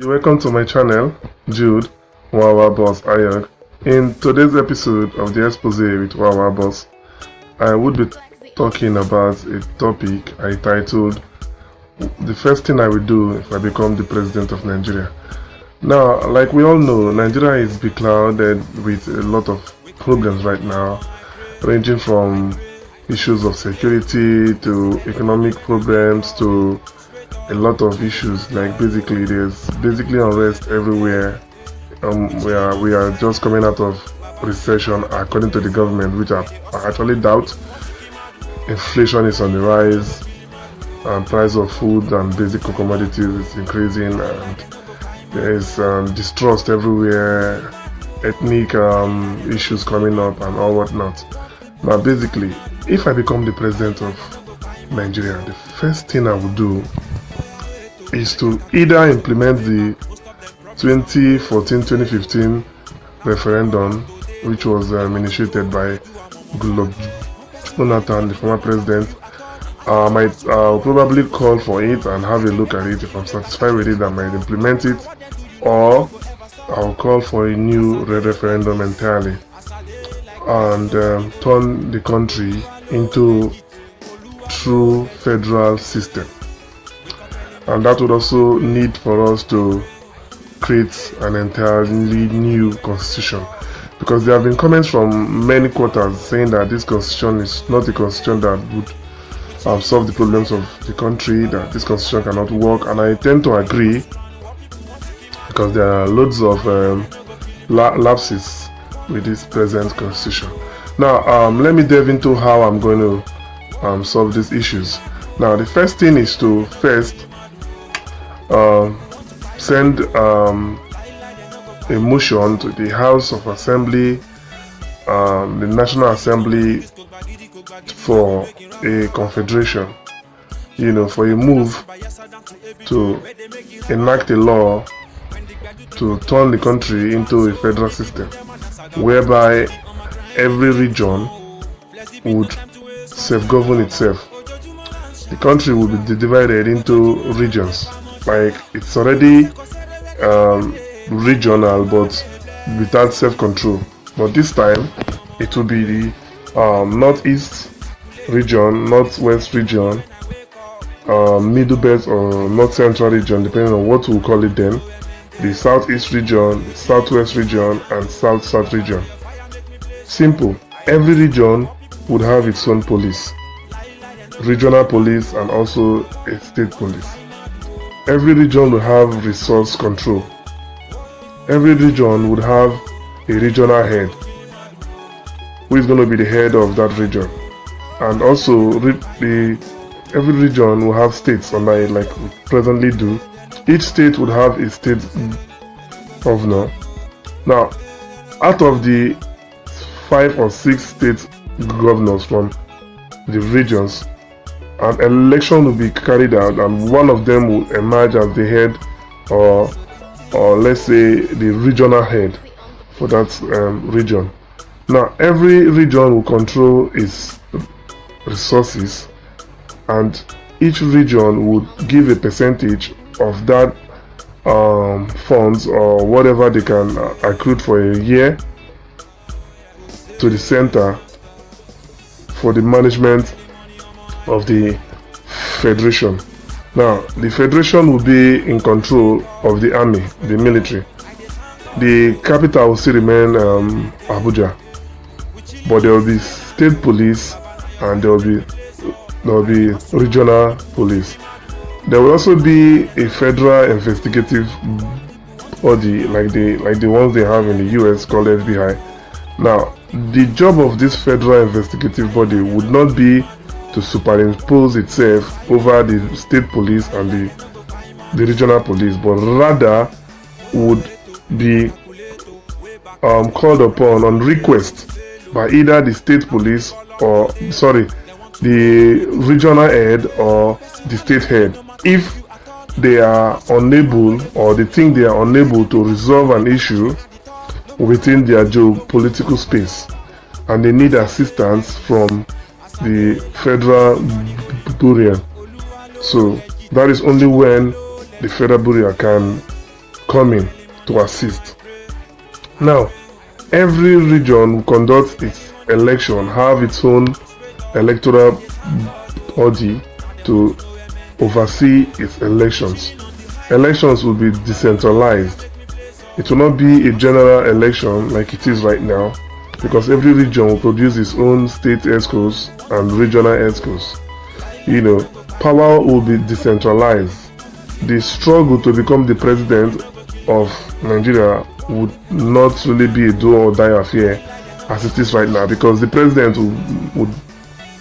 Welcome to my channel, Jude Wawa Boss Ayog. In today's episode of the Expose with Wawa Boss, I would be talking about a topic I titled The First Thing I Will Do If I Become the President of Nigeria. Now, like we all know, Nigeria is beclouded with a lot of problems right now, ranging from issues of security to economic problems to a lot of issues. Like there's basically unrest everywhere. We are just coming out of recession according to the government, which I actually doubt. Inflation is on the rise, and price of food and basic commodities is increasing, and there is distrust everywhere, ethnic issues coming up and all whatnot. Now basically, if I become the president of Nigeria, the first thing I would do is to either implement the 2014-2015 referendum, which was initiated by Goodluck Jonathan, the former president. I'll probably call for it and have a look at it. If I'm satisfied with it, I might implement it, or I'll call for a new referendum entirely and turn the country into true federal system. And that would also need for us to create an entirely new constitution, because there have been comments from many quarters saying that this constitution is not a constitution that would solve the problems of the country, that this constitution cannot work, and I tend to agree, because there are loads of lapses with this present constitution. Now let me delve into how I'm going to solve these issues. Now the first thing is to first send a motion to the House of Assembly, the National Assembly, for a confederation, for a move to enact a law to turn the country into a federal system, whereby every region would self-govern itself. The country will be divided into regions. Like it's already regional, but without self-control. But this time, it will be the northeast region, northwest region, middle belt or north central region, depending on what we'll call it then, the southeast region, southwest region, and south region. Simple. Every region would have its own police, regional police, and also a state police. Every region will have resource control. Every region would have a regional head, who is going to be the head of that region. And also, every region will have states under it, like we presently do. Each state would have a state governor. Now, out of the 5 or 6 state governors from the regions, an election will be carried out, and one of them will emerge as the head, or let's say the regional head for that region. Now, every region will control its resources, and each region would give a percentage of that funds or whatever they can accrue for a year to the center for the management of the federation. Now, the federation will be in control of the army, the military. The capital will still remain Abuja, but there will be state police and there will be regional police. There will also be a federal investigative body, like the ones they have in the US called FBI. Now, the job of this federal investigative body would not be to superimpose itself over the state police and the regional police, but rather would be called upon on request by either the state police the regional head or the state head, if they are unable, or they think they are unable to resolve an issue within their geopolitical space, and they need assistance from the federal bureau. So that is only when the federal bureau can coming to assist. Now, every region will conduct its election, have its own electoral body to oversee its elections. Elections will be decentralized. It will not be a general election like it is right now, because every region will produce its own state ESCOs and regional ESCOs. Power will be decentralized. The struggle to become the president of Nigeria would not really be a do or die affair as it is right now, because the president would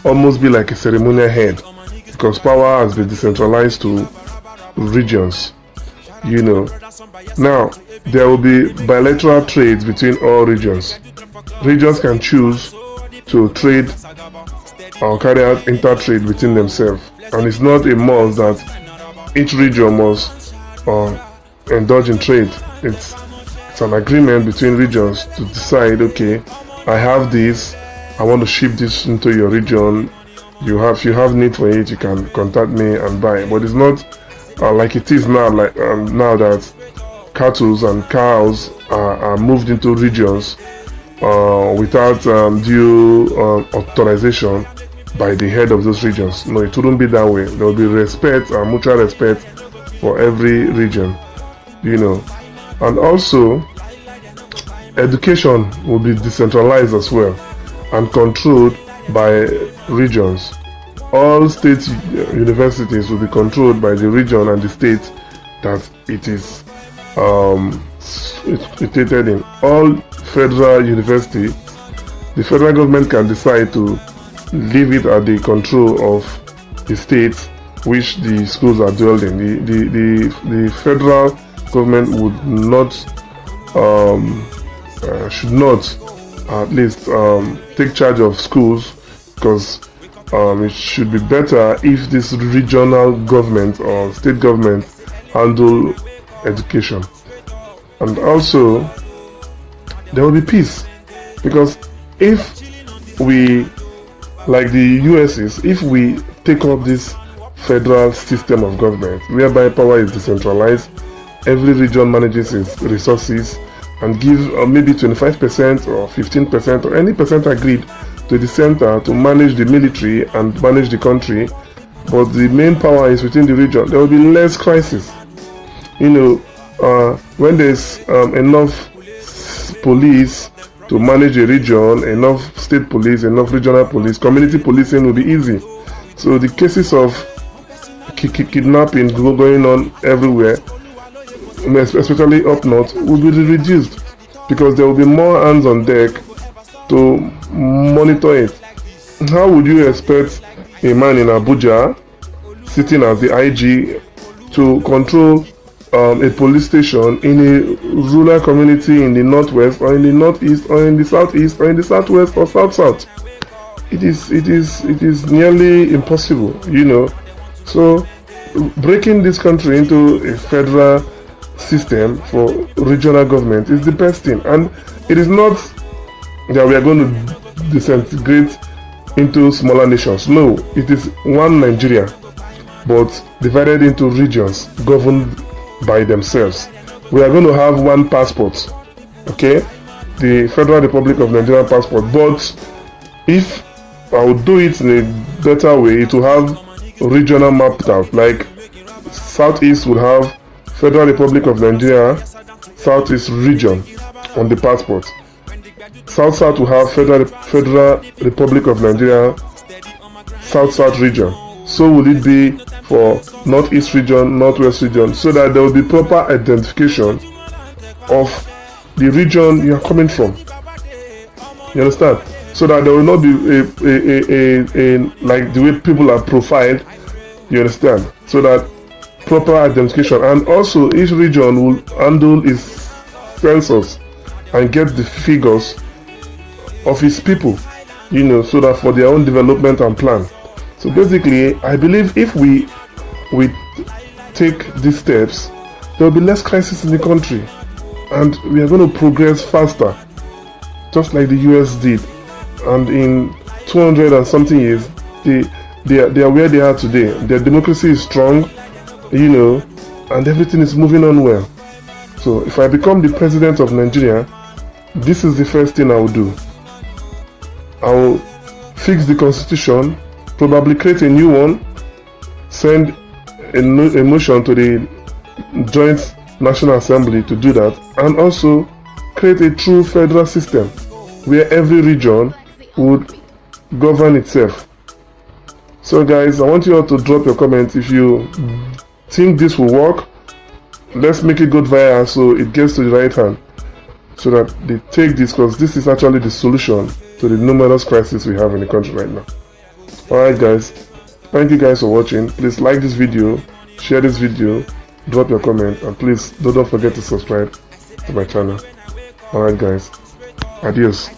almost be like a ceremonial head, because power has been decentralized to regions. Now there will be bilateral trades between all regions. Regions can choose to trade or carry out inter-trade between themselves, and it's not a must that each region must indulge in trade. It's an agreement between regions to decide, okay, I have this, I want to ship this into your region. If you have need for it, you can contact me and buy. But it's not like it is now. Now that cattle and cows are moved into regions without due authorization by the head of those regions. No, it wouldn't be that way. There will be respect and mutual respect for every region. And also education will be decentralized as well and controlled by regions. All state universities will be controlled by the region and the state that it is situated in. All federal university, the federal government can decide to leave it at the control of the states which the schools are dwelled in. The federal government would not should not at least take charge of schools, because it should be better if this regional government or state government handle education. And also there will be peace, because if we, like the US, if we take up this federal system of government whereby power is decentralized, every region manages its resources and gives maybe 25% or 15% or any percent agreed to the center to manage the military and manage the country, but the main power is within the region, there will be less crisis. When there's enough police to manage a region, enough state police, enough regional police, community policing will be easy. So the cases of kidnapping going on everywhere, especially up north, will be reduced, because there will be more hands on deck to monitor it. How would you expect a man in Abuja sitting as the IG to control a police station in a rural community in the northwest or in the northeast or in the southeast or in the southwest or south? It is nearly impossible. So breaking this country into a federal system for regional government is the best thing. And it is not that we are going to disintegrate into smaller nations. No, it is one Nigeria, but divided into regions governed by themselves. We are going to have one passport, okay, the Federal Republic of Nigeria passport. But if I would do it in a better way, it will have regional mapped out. Like Southeast would have Federal Republic of Nigeria Southeast region on the passport. South will have Federal Republic of Nigeria South region. So will it be for Northeast region, Northwest region, so that there will be proper identification of the region you are coming from. You understand? So that there will not be a like the way people are profiled. You understand? So that proper identification, and also each region will handle its census and get the figures of its people, so that for their own development and plan. So basically, I believe if we take these steps, there will be less crisis in the country, and we are going to progress faster, just like the US did. And in 200 and something years, they are where they are today. Their democracy is strong, and everything is moving on well. So if I become the president of Nigeria, this is the first thing I will do. I will fix the constitution, probably create a new one, send a motion to the Joint National Assembly to do that, and also create a true federal system where every region would govern itself. So guys, I want you all to drop your comments if you think this will work. Let's make it go viral so it gets to the right hand, so that they take this, because this is actually the solution to the numerous crises we have in the country right now. Alright guys, thank you guys for watching. Please like this video, share this video, drop your comment, and please don't forget to subscribe to my channel. Alright guys, adios.